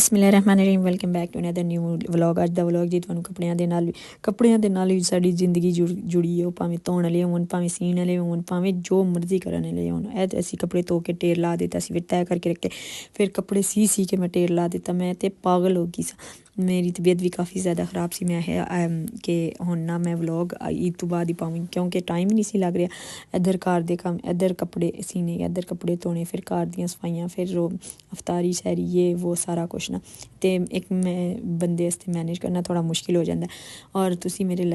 ਬਿਸਮਿਲ੍ਲਾਹਿਰਰਹਿਮਾਨਿਰਰਹੀਮ welcome back to another new vlog. ਅੱਜ ਦਾ vlog ਜੀ ਤੁਹਾਨੂੰ ਕੱਪੜਿਆਂ ਦੇ ਨਾਲ ਵੀ ਸਾਡੀ ਜ਼ਿੰਦਗੀ ਜੁੜੀ ਹੋ, ਭਾਵੇਂ ਧੋਣ ਵਾਲੇ ਹੋਣ, ਭਾਵੇਂ ਸੀਣ ਵਾਲੇ ਹੋਣ, ਭਾਵੇਂ ਜੋ ਮਰਜ਼ੀ ਕਰਨ ਵਾਲੇ ਹੋਣ। ਇਹ ਤਾਂ ਅਸੀਂ ਕੱਪੜੇ ਧੋ ਕੇ ਢੇਰ ਲਾ ਦਿੱਤਾ ਸੀ, ਫਿਰ ਤੈਅ ਕਰਕੇ ਰੱਖੇ, ਫਿਰ ਕੱਪੜੇ ਸੀ ਕੇ ਮੈਂ ਢੇਰ ਲਾ ਦਿੱਤਾ। ਮੈਂ ਤਾਂ ਪਾਗਲ ਹੋ ਗਈ ਸਾਂ, ਮੇਰੀ ਤਬੀਅਤ ਵੀ ਕਾਫੀ ਜ਼ਿਆਦਾ ਖ਼ਰਾਬ ਸੀ। ਮੈਂ ਕਿ ਹੁਣ ਨਾ ਮੈਂ ਵਲੌਗ ਈਦ ਤੋਂ ਬਾਅਦ ਹੀ ਪਾਵਾਂ, ਕਿਉਂਕਿ ਟਾਈਮ ਹੀ ਨਹੀਂ ਸੀ ਲੱਗ ਰਿਹਾ। ਇੱਧਰ ਘਰ ਦੇ ਕੰਮ, ਇੱਧਰ ਕੱਪੜੇ ਸੀਨੇ, ਇੱਧਰ ਕੱਪੜੇ ਧੋਣੇ, ਫਿਰ ਘਰ ਦੀਆਂ ਸਫਾਈਆਂ, ਫਿਰ ਅਫਤਾਰੀ ਸਹਿਰੀ ਇਹ वो ਸਾਰਾ ਕੁਛ ਨਾ, ਅਤੇ ਇੱਕ ਮੈਂ ਬੰਦੇ ਵਾਸਤੇ ਮੈਨੇਜ ਕਰਨਾ ਥੋੜ੍ਹਾ ਮੁਸ਼ਕਿਲ ਹੋ ਜਾਂਦਾ। ਔਰ ਤੁਸੀਂ ਮੇਰੇ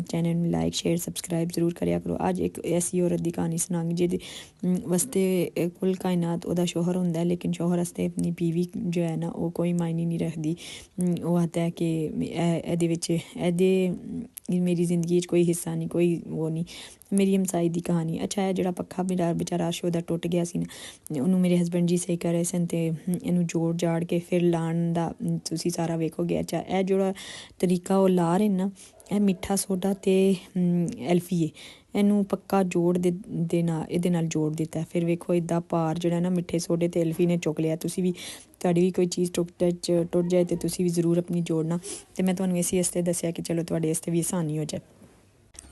ਚੈਨਲ ਨੂੰ ਲਾਈਕ ਸ਼ੇਅਰ ਸਬਸਕ੍ਰਾਈਬ ਜ਼ਰੂਰ ਕਰਿਆ ਕਰੋ। ਅੱਜ ਇੱਕ ਐਸੀ ਔਰਤ ਦੀ ਕਹਾਣੀ ਸੁਣਾਂਗੀ ਜਿਹਦੇ ਵਾਸਤੇ ਕੁੱਲ ਕਾਇਨਾਤ ਉਹਦਾ ਸ਼ੋਹਰ ਹੁੰਦਾ, ਲੇਕਿਨ ਸ਼ੋਹਰ ਵਾਸਤੇ ਆਪਣੀ ਬੀਵੀ ਜੋ ਹੈ ਨਾ ਉਹ ਕੋਈ ਮਾਇਨੇ ਨਹੀਂ ਰੱਖਦੀ। ਉਹ ਆਖਦਾ ਹੈ ਕਿ ਇਹਦੇ ਵਿੱਚ ਮੇਰੀ ਜ਼ਿੰਦਗੀ 'ਚ ਕੋਈ ਹਿੱਸਾ ਨਹੀਂ, ਕੋਈ ਉਹ ਨਹੀਂ। ਮੇਰੀ ਹਮਸਾਈ ਦੀ ਕਹਾਣੀ। ਅੱਛਾ, ਇਹ ਜਿਹੜਾ ਪੱਖਾ ਮੇਰਾ ਵਿਚਾਰਾ ਅਰਸ਼ ਉਹਦਾ ਟੁੱਟ ਗਿਆ ਸੀ ਨਾ, ਉਹਨੂੰ ਮੇਰੇ ਹਸਬੈਂਡ ਜੀ ਸਹੀ ਕਰ ਰਹੇ ਸਨ, ਅਤੇ ਇਹਨੂੰ ਜੋੜ ਜਾੜ ਕੇ ਫਿਰ ਲਾਉਣ ਦਾ ਤੁਸੀਂ ਸਾਰਾ ਵੇਖੋਗੇ। ਅੱਛਾ, ਇਹ ਜਿਹੜਾ ਤਰੀਕਾ ਉਹ ਲਾ ਰਹੇ ਨਾ, ਇਹ ਮਿੱਠਾ ਸੋਡਾ ਅਤੇ ਐਲਫੀਏ ਇਹਨੂੰ ਪੱਕਾ ਜੋੜ ਦੇ ਨਾਲ ਇਹਦੇ ਨਾਲ ਜੋੜ ਦਿੱਤਾ। ਫਿਰ ਵੇਖੋ ਇੱਦਾਂ ਭਾਰ ਜਿਹੜਾ ਨਾ ਮਿੱਠੇ ਸੋਡੇ ਅਤੇ ਐਲਫੀ ਨੇ ਚੁੱਕ ਲਿਆ। ਤੁਸੀਂ ਵੀ, ਤੁਹਾਡੀ ਵੀ ਕੋਈ ਚੀਜ਼ ਟੁੱਟ ਜਾਏ ਅਤੇ ਤੁਸੀਂ ਵੀ ਜ਼ਰੂਰ ਆਪਣੀ ਜੋੜਨਾ। ਅਤੇ ਮੈਂ ਤੁਹਾਨੂੰ ਇਸੇ ਵਾਸਤੇ ਦੱਸਿਆ ਕਿ ਚਲੋ ਤੁਹਾਡੇ ਵਾਸਤੇ ਵੀ ਆਸਾਨੀ ਹੋ ਜਾਏ।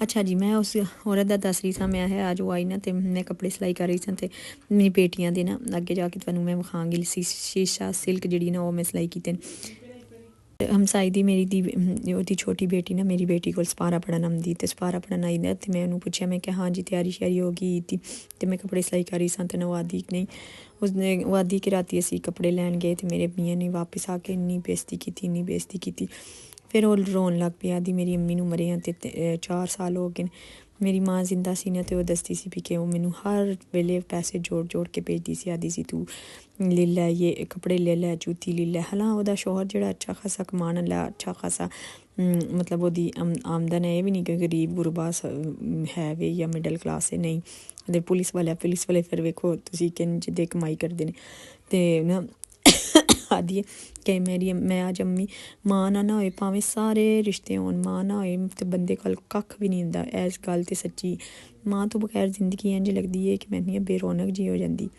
ਅੱਛਾ ਜੀ, ਮੈਂ ਉਸ ਔਰਤ ਦਾ ਦੱਸ ਰਹੀ ਸਾਂ। ਮੈਂ ਅੱਜ ਉਹ ਆਈ ਨਾ, ਅਤੇ ਮੈਂ ਕੱਪੜੇ ਸਿਲਾਈ ਕਰ ਰਹੀ ਸਾਂ, ਅਤੇ ਮੇਰੀ ਬੇਟੀਆਂ ਦੇ ਨਾ ਅੱਗੇ ਜਾ ਕੇ ਤੁਹਾਨੂੰ ਮੈਂ ਵਿਖਾਵਾਂਗੀ ਸ਼ੀਸ਼ਾ ਸਿਲਕ ਜਿਹੜੀ ਨਾ ਉਹ ਮੈਂ ਸਿਲਾਈ ਕੀਤੇ ਨੇ। ਹਮਸਾਈ ਦੀ ਉਹਦੀ ਛੋਟੀ ਬੇਟੀ ਨਾ ਮੇਰੀ ਬੇਟੀ ਕੋਲ ਸਪਾਰਾ ਪੜ੍ਹਨ ਆਉਂਦੀ, ਅਤੇ ਸਪਾਰਾ ਪੜ੍ਹਨ ਆਈ ਨਾ, ਅਤੇ ਮੈਂ ਉਹਨੂੰ ਪੁੱਛਿਆ, ਮੈਂ ਕਿਹਾ ਹਾਂਜੀ ਤਿਆਰੀ ਸ਼ਿਆਰੀ ਹੋ ਗਈ ਈਦ ਦੀ, ਅਤੇ ਮੈਂ ਕੱਪੜੇ ਸਿਲਾਈ ਕਰ ਰਹੀ ਸਾਂ। ਅਤੇ ਉਹ ਆਦੀ ਨਹੀਂ, ਉਸਨੇ ਉਹ ਆਦੀ ਕਿ ਰਾਤੀ ਅਸੀਂ ਕੱਪੜੇ ਲੈਣ ਗਏ, ਅਤੇ ਮੇਰੇ ਮੀਆਂ ਨੇ ਵਾਪਸ ਆ ਕੇ ਇੰਨੀ ਬੇਇੱਜ਼ਤੀ ਕੀਤੀ। ਫਿਰ ਉਹ ਰੋਣ ਲੱਗ ਪਿਆ, ਆਦੀ ਮੇਰੀ ਅੰਮੀ ਨੂੰ ਮਰੇ ਆ ਅਤੇ 4 ਸਾਲ ਹੋ ਗਏ ਨੇ। ਮੇਰੀ ਮਾਂ ਜ਼ਿੰਦਾ ਸੀ ਨਾ, ਅਤੇ ਉਹ ਦੱਸਦੀ ਸੀ ਵੀ ਕਿ ਉਹ ਮੈਨੂੰ ਹਰ ਵੇਲੇ ਪੈਸੇ ਜੋੜ ਕੇ ਭੇਜਦੀ ਸੀ। ਆਦੀ ਸੀ ਤੂੰ ਲੈ ਲੈ ਇਹ ਕੱਪੜੇ, ਲੈ ਲੈ ਜੁੱਤੀ, ਲੈ ਲੈ। ਹਾਲਾਂ ਉਹਦਾ ਸ਼ੌਹਰ ਜਿਹੜਾ ਅੱਛਾ ਖਾਸਾ ਕਮਾਉਣ ਵਾਲਾ, ਅੱਛਾ ਖਾਸਾ ਮਤਲਬ ਉਹਦੀ ਆਮਦਨ ਹੈ, ਇਹ ਵੀ ਨਹੀਂ ਕਿ ਗਰੀਬ ਗੁਰਬਾ ਹੈ ਵੀ ਜਾਂ ਮਿਡਲ ਕਲਾਸ ਹੈ, ਨਹੀਂ। ਅਤੇ ਪੁਲਿਸ ਵਾਲੇ ਫਿਰ ਵੇਖੋ ਤੁਸੀਂ ਜਿੱਦੇ ਕਮਾਈ ਕਰਦੇ ਨੇ। ਅਤੇ ਨਾ ਆਦੀ ਕਿ ਮੈਂ ਅੱਜ ਅੰਮੀ ਮਾਂ ਨਾ ਹੋਏ, ਭਾਵੇਂ ਸਾਰੇ ਰਿਸ਼ਤੇ ਹੋਣ, ਮਾਂ ਨਾ ਹੋਏ ਅਤੇ ਬੰਦੇ ਕੋਲ ਕੱਖ ਵੀ ਨਹੀਂ ਹੁੰਦਾ। ਇਸ ਗੱਲ 'ਤੇ ਸੱਚੀ ਮਾਂ ਤੋਂ ਬਗੈਰ ਜ਼ਿੰਦਗੀ ਇੰਝ ਲੱਗਦੀ ਹੈ ਕਿ ਮੈਨੂੰ ਬੇਰੌਣਕ ਜਿਹੀ ਹੋ ਜਾਂਦੀ।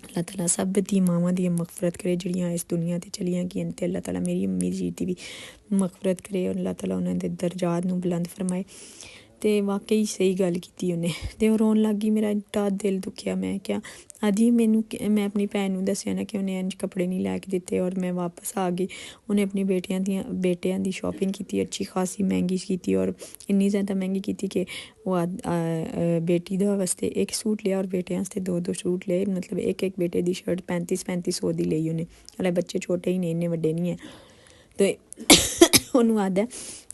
ਅੱਲਾਹ ਤਾਲਾ ਸਭ ਦੀ ਮਾਵਾਂ ਦੀ ਮਗਫਰਤ ਕਰੇ ਜਿਹੜੀਆਂ ਇਸ ਦੁਨੀਆ 'ਤੇ ਚਲੀਆਂ ਗਈਆਂ, ਅਤੇ ਅੱਲਾਹ ਤਾਲਾ ਮੇਰੀ ਅੰਮੀ ਜੀ ਦੀ ਵੀ ਮਗਫਰਤ ਕਰੇ, ਔਰ ਅੱਲਾਹ ਤਾਲਾ ਉਹਨਾਂ ਦੇ ਦਰਜਾਤ ਨੂੰ ਬੁਲੰਦ ਫਰਮਾਏ। ਅਤੇ ਵਾਕਈ ਸਹੀ ਗੱਲ ਕੀਤੀ ਉਹਨੇ। ਅਤੇ ਉਹ ਰੋਣ ਲੱਗ ਗਈ, ਮੇਰਾ ਇੰਨਾ ਦਿਲ ਦੁਖਿਆ। ਮੈਂ ਕਿਹਾ ਆਦੀ ਮੈਂ ਆਪਣੀ ਭੈਣ ਨੂੰ ਦੱਸਿਆ ਨਾ ਕਿ ਉਹਨੇ ਇੰਝ ਕੱਪੜੇ ਨਹੀਂ ਲੈ ਕੇ ਦਿੱਤੇ, ਔਰ ਮੈਂ ਵਾਪਸ ਆ ਗਈ। ਉਹਨੇ ਆਪਣੀ ਬੇਟਿਆਂ ਦੀ ਸ਼ੋਪਿੰਗ ਕੀਤੀ, ਅੱਛੀ ਖਾਸੀ ਮਹਿੰਗੀ ਕੀਤੀ, ਔਰ ਇੰਨੀ ਜ਼ਿਆਦਾ ਮਹਿੰਗੀ ਕੀਤੀ ਕਿ ਉਹ ਬੇਟੀ ਦਾ ਵਾਸਤੇ ਇੱਕ ਸੂਟ ਲਿਆ, ਔਰ ਬੇਟਿਆਂ ਵਾਸਤੇ 2 ਸੂਟ ਲਏ। ਮਤਲਬ ਇੱਕ ਬੇਟੇ ਦੀ ਸ਼ਰਟ 3500 ਦੀ ਲਈ ਉਹਨੇ। ਹਾਲੇ ਬੱਚੇ ਛੋਟੇ ਹੀ ਨੇ, ਇੰਨੇ ਵੱਡੇ ਨਹੀਂ ਹੈ। ਅਤੇ ਉਹਨੂੰ ਆਦਾ,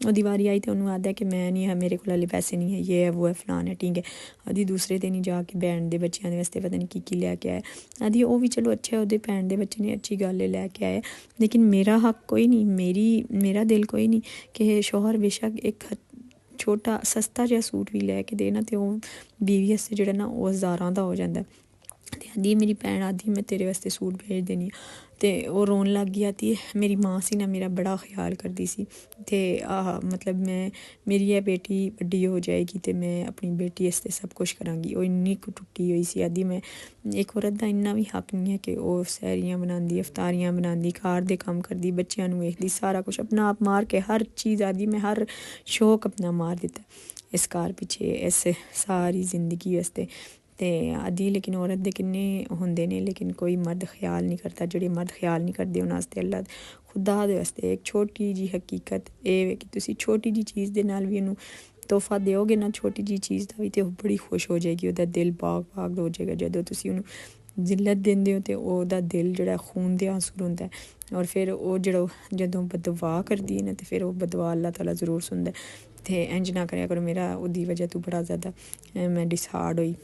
ਉਹਦੀ ਵਾਰੀ ਆਈ ਅਤੇ ਉਹਨੂੰ ਆਦਾ ਕਿ ਮੈਂ ਨਹੀਂ, ਮੇਰੇ ਕੋਲ ਹਾਲੇ ਪੈਸੇ ਨਹੀਂ ਹੈ, ਇਹ ਹੈ ਉਹ ਹੈ ਫਲਾਨ ਹੈ ਠੀਕ ਹੈ। ਆਦੀ ਦੂਸਰੇ ਦਿਨ ਹੀ ਜਾ ਕੇ ਭੈਣ ਦੇ ਬੱਚਿਆਂ ਦੇ ਵਾਸਤੇ ਪਤਾ ਨਹੀਂ ਕੀ ਲੈ ਕੇ ਆਇਆ। ਆਦੀ ਉਹ ਵੀ ਚਲੋ ਅੱਛਾ, ਉਹਦੇ ਭੈਣ ਦੇ ਬੱਚੇ ਨੇ, ਅੱਛੀ ਗੱਲ ਹੈ ਲੈ ਕੇ ਆਇਆ, ਲੇਕਿਨ ਮੇਰਾ ਹੱਕ ਕੋਈ ਨਹੀਂ, ਮੇਰਾ ਦਿਲ ਕੋਈ ਨਹੀਂ ਕਿ ਸ਼ੌਹਰ ਬੇਸ਼ੱਕ ਇੱਕ ਛੋਟਾ ਸਸਤਾ ਜਿਹਾ ਸੂਟ ਵੀ ਲੈ ਕੇ ਦੇ ਨਾ, ਅਤੇ ਉਹ ਬੀਵੀ ਵਾਸਤੇ ਜਿਹੜਾ ਨਾ ਉਹ ਹਜ਼ਾਰਾਂ ਦਾ ਹੋ ਜਾਂਦਾ। ਅਤੇ ਆਦੀ ਮੇਰੀ ਭੈਣ ਆਦੀ ਮੈਂ ਤੇਰੇ ਵਾਸਤੇ ਸੂਟ ਭੇਜ ਦੇਣੀ। ਅਤੇ ਉਹ ਰੋਣ ਲੱਗ ਗਈ। ਆਦੀ ਮੇਰੀ ਮਾਂ ਸੀ ਨਾ, ਮੇਰਾ ਬੜਾ ਖਿਆਲ ਕਰਦੀ ਸੀ, ਅਤੇ ਮਤਲਬ ਮੇਰੀ ਇਹ ਬੇਟੀ ਵੱਡੀ ਹੋ ਜਾਏਗੀ ਅਤੇ ਮੈਂ ਆਪਣੀ ਬੇਟੀ ਵਾਸਤੇ ਸਭ ਕੁਛ ਕਰਾਂਗੀ। ਉਹ ਇੰਨੀ ਕੁ ਟੁੱਟੀ ਹੋਈ ਸੀ। ਆਦੀ ਮੈਂ ਇੱਕ ਔਰਤ ਦਾ ਇੰਨਾ ਵੀ ਹੱਕ ਨਹੀਂ ਹੈ ਕਿ ਉਹ ਸਹਿਰੀਆਂ ਬਣਾਉਂਦੀ, ਅਫਤਾਰੀਆਂ ਬਣਾਉਂਦੀ, ਘਰ ਦੇ ਕੰਮ ਕਰਦੀ, ਬੱਚਿਆਂ ਨੂੰ ਵੇਖਦੀ, ਸਾਰਾ ਕੁਛ ਆਪਣਾ ਆਪ ਮਾਰ ਕੇ ਹਰ ਚੀਜ਼। ਆਦੀ ਮੈਂ ਹਰ ਸ਼ੌਕ ਆਪਣਾ ਮਾਰ ਦਿੱਤਾ ਇਸ ਘਰ ਪਿੱਛੇ, ਇਸ ਸਾਰੀ ਜ਼ਿੰਦਗੀ ਵਾਸਤੇ। ਅਤੇ ਆਦੀ ਲੇਕਿਨ ਔਰਤ ਦੇ ਕਿੰਨੇ ਹੁੰਦੇ ਨੇ, ਲੇਕਿਨ ਕੋਈ ਮਰਦ ਖਿਆਲ ਨਹੀਂ ਕਰਦਾ। ਜਿਹੜੇ ਮਰਦ ਖਿਆਲ ਨਹੀਂ ਕਰਦੇ ਉਹਨਾਂ ਵਾਸਤੇ ਅੱਲਾਹ ਖੁਦਾ ਦੇ ਵਾਸਤੇ ਇੱਕ ਛੋਟੀ ਜਿਹੀ ਹਕੀਕਤ ਇਹ ਕਿ ਤੁਸੀਂ ਛੋਟੀ ਜਿਹੀ ਚੀਜ਼ ਦੇ ਨਾਲ ਵੀ ਇਹਨੂੰ ਤੋਹਫਾ ਦਿਓਗੇ ਨਾ, ਛੋਟੀ ਜਿਹੀ ਚੀਜ਼ ਦਾ ਵੀ, ਅਤੇ ਉਹ ਬੜੀ ਖੁਸ਼ ਹੋ ਜਾਏਗੀ। ਉਹਦਾ ਦਿਲ ਬਾਗ ਹੋ ਜਾਏਗਾ। ਜਦੋਂ ਤੁਸੀਂ ਉਹਨੂੰ ਜ਼ਿਲਤ ਦਿੰਦੇ ਹੋ, ਅਤੇ ਉਹਦਾ ਦਿਲ ਜਿਹੜਾ ਖੂਨ ਦੇ ਆਂਸੂ ਹੁੰਦਾ, ਔਰ ਫਿਰ ਉਹ ਜਦੋਂ ਬਦਵਾ ਕਰਦੀ ਹੈ ਨਾ, ਅਤੇ ਫਿਰ ਉਹ ਬਦਵਾ ਅੱਲਾਹ ਤਾਲਾ ਜ਼ਰੂਰ ਸੁਣਦਾ। ਅਤੇ ਇੰਝ ਨਾ ਕਰਿਆ ਕਰੋ। ਮੇਰਾ ਉਹਦੀ ਵਜ੍ਹਾ ਤੋਂ ਬੜਾ ਜ਼ਿਆਦਾ ਮੈਂ ਡਿਸਹਾਰਡ ਹੋਈ।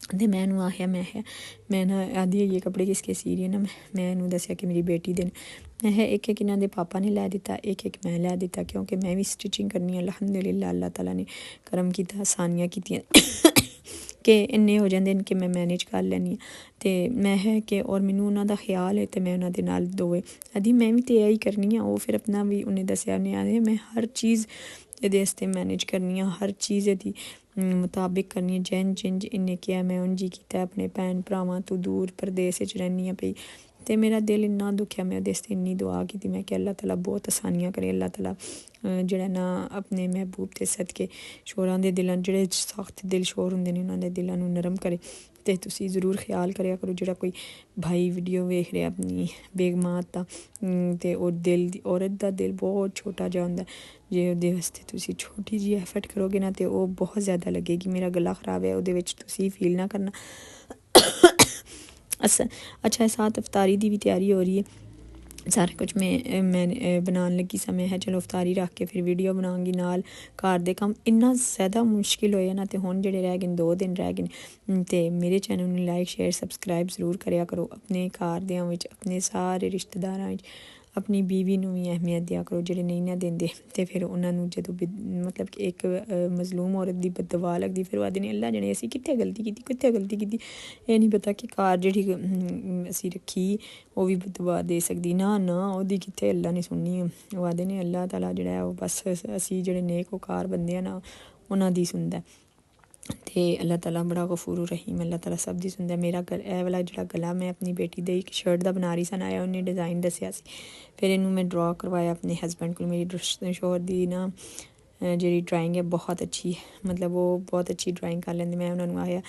ਅਤੇ ਮੈਂ ਇਹਨੂੰ ਆਖਿਆ, ਮੈਂ ਨਾ ਆਦੀ ਇਹ ਕੱਪੜੇ ਕਿਸ ਸੀ ਰਹੀ ਹੈ ਨਾ, ਮੈਂ ਇਹਨੂੰ ਦੱਸਿਆ ਕਿ ਮੇਰੀ ਬੇਟੀ ਦੇ ਨੇ। ਮੈਂ ਇੱਕ ਇਹਨਾਂ ਦੇ ਪਾਪਾ ਨੇ ਲੈ ਦਿੱਤਾ, ਇੱਕ ਮੈਂ ਲੈ ਦਿੱਤਾ, ਕਿਉਂਕਿ ਮੈਂ ਵੀ ਸਟਿਚਿੰਗ ਕਰਨੀ। ਅਲਹਮਦੁਲਿਲਾ ਅੱਲਾਹ ਤਾਲਾ ਨੇ ਕਰਮ ਕੀਤਾ, ਆਸਾਨੀਆਂ ਕੀਤੀਆਂ ਕਿ ਇੰਨੇ ਹੋ ਜਾਂਦੇ ਨੇ ਕਿ ਮੈਂ ਮੈਨੇਜ ਕਰ ਲੈਂਦੀ ਹਾਂ। ਅਤੇ ਮੈਂ ਕਿ ਔਰ ਮੈਨੂੰ ਉਹਨਾਂ ਦਾ ਖਿਆਲ ਹੈ, ਅਤੇ ਮੈਂ ਉਹਨਾਂ ਦੇ ਨਾਲ ਦੋਵੇਂ ਆਦੀ ਮੈਂ ਵੀ ਤਾਂ ਇਹ ਹੀ ਕਰਨੀ ਆ। ਉਹ ਫਿਰ ਆਪਣਾ ਵੀ ਉਹਨੇ ਦੱਸਿਆ, ਉਹਨੇ ਆਦੇ ਮੈਂ ਹਰ ਚੀਜ਼ ਇਹਦੇ ਵਾਸਤੇ ਮੈਨੇਜ ਕਰਨੀ ਆ, ਹਰ ਚੀਜ਼ ਇਹਦੀ ਮੁਤਾਬਿਕ ਕਰਨੀ ਹੈ। ਜਿੰਜ ਇਹਨੇ ਕਿਹਾ ਮੈਂ ਉਂਝ ਹੀ ਕੀਤਾ। ਆਪਣੇ ਭੈਣ ਭਰਾਵਾਂ ਤੋਂ ਦੂਰ ਪ੍ਰਦੇਸ਼ ਵਿੱਚ ਰਹਿੰਦੀ ਹਾਂ ਪਈ, तो मेरा दिल इन्ना दुखिया, मैं उस इन्नी दुआ की मैं कि अल्लाह ताला बहुत आसानियां करे, अल्लाह ताला ਜਿਹੜਾ ਨਾ ਆਪਣੇ ਮਹਿਬੂਬ ਦੇ ਸਦਕੇ ਸ਼ੋਰਾਂ ਦੇ ਦਿਲਾਂ ਜਿਹੜੇ ਸਖਤ ਦਿਲ ਸ਼ੋਰ ਹੁੰਦੇ ਨੇ ਉਹਨਾਂ ਦੇ ਦਿਲਾਂ ਨੂੰ ਨਰਮ ਕਰੇ। ਤੇ ਤੁਸੀਂ ਜ਼ਰੂਰ ਖਿਆਲ ਕਰਿਆ ਕਰੋ ਜਿਹੜਾ ਕੋਈ ਭਾਈ ਵੀਡੀਓ ਵੇਖ ਰਿਹਾ ਆਪਣੀ ਬੇਗਮਾਤ ਦਾ ਤੇ ਉਹ ਦਿਲ ਦੀ ਔਰਤ ਦਾ ਦਿਲ ਬਹੁਤ ਛੋਟਾ ਜਿਹਾ ਹੁੰਦਾ, ਜੇ ਉਹਦੇ ਵਾਸਤੇ ਤੁਸੀਂ ਛੋਟੀ ਜਿਹੀ ਐਫਰਟ ਕਰੋਗੇ ਨਾ ਤੇ ਉਹ ਬਹੁਤ ਜ਼ਿਆਦਾ ਲੱਗੇਗੀ। ਮੇਰਾ ਗਲਾ ਖਰਾਬ ਹੈ, ਉਹਦੇ ਵਿੱਚ ਤੁਸੀਂ ਫੀਲ ਨਾ ਕਰਨਾ। अच्छा साथ अफ्तारी की भी तैयारी हो रही है, सारा कुछ मैं बनाने लगी सा। मैं चलो अफ्तारी रख के फिर वीडियो बनाऊंगी नाल घर दे काम। इन्ना ज़्यादा मुश्किल होया ना, तो हुण जेह्ड़े रह गए 2 दिन रह गए ते मेरे चैनल नूं लाइक शेयर सबसक्राइब जरूर करिया करो। अपने घर दियां विच अपने सारे रिश्तेदारां विच अपनी बीवी नूं भी अहमियत दिया करो, जेह्ड़े नहीं ना देंदे। ते फिर उन्हां नूं जदों मतलब कि एक मजलूम औरत दी बददुआ लगदी, फिर ओह आखदे ने अल्लाह जने असीं कित्थे गलती कीती। एह् नहीं पता कि घर जेह्ड़ी असीं रखी ओह भी बददुआ दे सकदी। ना ओहदी कित्थे अल्लाह ने सुननी। ओह आखदे ने अल्लाह ताला जेह्ड़ा ऐ ओह बस असीं जेह्ड़े नेकोकार बंदे आ ना उन्हां दी सुनदा ऐ। ते अल्लाह ताला बड़ा गफूर रहीम, अल्लाह ताला सब दी सुनदा। मेरा एह वाला जेह्ड़ा गला मैं अपनी बेटी दे इक शर्ट दा बना रही सन, आया उन्हें डिज़ाइन दस्सेआ सी, फिर इनू मैं ड्रॉ करवाया अपने हस्बैंड को। मेरी शोहर दी ना जेह्ड़ी ड्राइंग है बहुत अच्छी है, मतलब वो बहुत अच्छी ड्राइंग कर लैंदे। मैं उन्होंने आया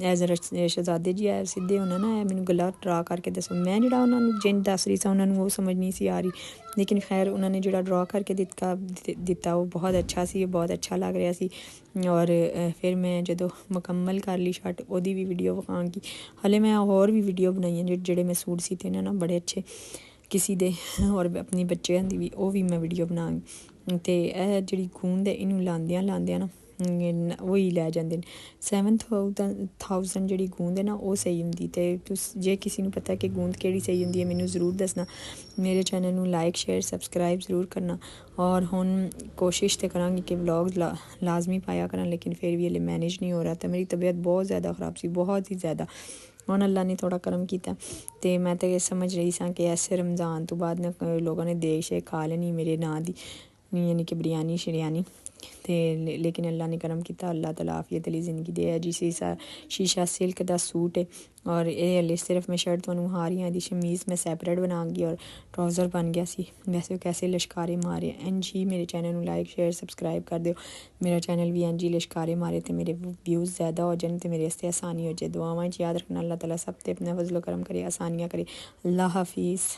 एज शहजादे जी ऐ सीधे होना ना, मैनू गला ड्रा करके दसो। मैं जेह्ड़ा उन्होंने जिन दस रही सा उन्होंने वो समझ नहीं सी आ रही, लेकिन खैर उन्होंने जेह्ड़ा ड्रा करके दिता वो बहुत अच्छा सी, बहुत अच्छा लग रहा सी। और फिर मैं जदों मुकम्मल कर ली शर्ट ओहदी भी वीडियो विखांगी। हले मैं होर भी वीडियो बनाई हैं जेह्ड़े मैं सूट सीते ने ना बड़े अच्छे किसी दे, और अपनी बच्चे दी भी ओह भी मैं वीडियो बनांगी। ते एह जेह्ड़ी गूंद ऐ इनू लांदियां ना वही लै जांदे न 7000 जेह्ड़ी गूंद है ना ओह सही होंदी। ते तुस जे किसी नूं पता कि गूंद केह्ड़ी सही होंदी है मैनू ज़रूर दसना। मेरे चैनल नूं लाइक शेयर सबसक्राइब ज़रूर करना। और हुण कोशिश तो करांगी कि व्लॉग लाजमी पाया करां, लेकिन फिर भी हले मैनेज नहीं हो रहा। तो मेरी तबीयत बहुत ज़्यादा ख़राब सी, बहुत ही ज़्यादा। हुण अल्लाह ने थोड़ा करम कीता ते मैं तो समझ रही सां कि ऐसे रमज़ान तो बाद न लोगों ने देग शेग खा लेनी मेरे नां दी, यानी कि बिरयानी शिरयानी। ते लेकिन अल्लाह ने करम किया, अल्लाह ताला आफियत अली ज़िंदगी दे है। जिस शीशा सिल्क का सूट है, और ये हले सिर्फ मैं शर्ट तुहानूं हा रही हां, दी शमीज़ मैं सैपरेट बनाऊंगी और ट्राउज़र बन गया सी। वैसे कैसे लश्कारे मारे एन जी। मेरे चैनल नूं लाइक शेयर सबसक्राइब कर दिओ। मेरा चैनल भी एन जी लश्कारे मारे तो मेरे व्यूज़ ज़्यादा हो जाए तो मेरे वास्ते आसानी हो जाए। दुआवां च याद रखना, अल्लाह ताला सब ते अपना फजलो करम करे, आसानियां करे। अल्लाह हाफिज़।